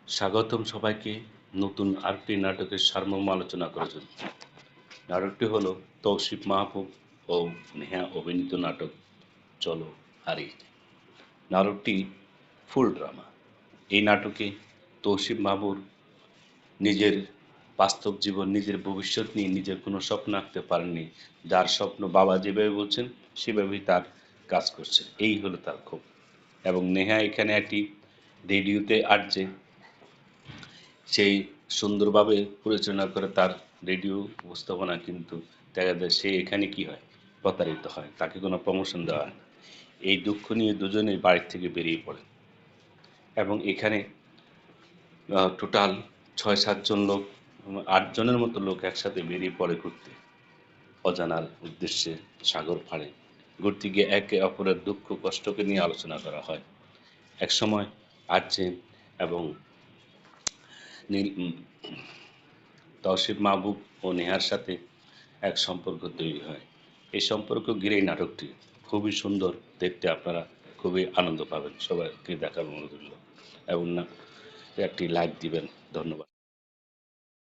স্বাগতম সবাইকে নতুন আরেকটি নাটকের সারমর্ম আলোচনা করার জন্য। নাটকটি হলো তৌসিফ মাহবুব ও নেহা অভিনীত নাটক চলো হারিয়ে যাই। নাটকটি ফুল ড্রামা। এই নাটকে তৌসিফ মাহবুব নিজের বাস্তব জীবন, নিজের ভবিষ্যৎ নিয়ে নিজের কোনো স্বপ্ন আঁকতে পারেননি। যার স্বপ্ন বাবা যেভাবে বলছেন সেভাবেই তার কাজ করছে, এই হলো তার ক্ষোভ। এবং নেহা এখানে একটি রেডিওতে আরজে, সেই সুন্দরভাবে পরিচালনা করে তার রেডিও উপস্থাপনা, কিন্তু দেখা যায় সে এখানে কি হয়, প্রতারিত হয়, তাকে কোনো প্রমোশন দেওয়া হয় না। এই দুঃখ নিয়ে দুজনেই বাড়ির থেকে বেরিয়ে পড়ে এবং এখানে টোটাল ৬-৭ জন লোক, ৮ জনের মতো লোক একসাথে বেরিয়ে পড়ে ঘুরতে, অজানার উদ্দেশ্যে সাগর পাড়ে। ঘুরতে গিয়ে একে অপরের দুঃখ কষ্টকে নিয়ে আলোচনা করা হয়। একসময় আর্জেন এবং তৌসিফ মাহবুব ও নেহার সাথে এক সম্পর্ক তৈরি হয়। এই সম্পর্ক ঘিরেই নাটকটি খুবই সুন্দর দেখতে, আপনারা খুবই আনন্দ পাবেন। সবাইকে দেখার অনুরোধ রইল এবং একটি লাইক দিবেন। ধন্যবাদ।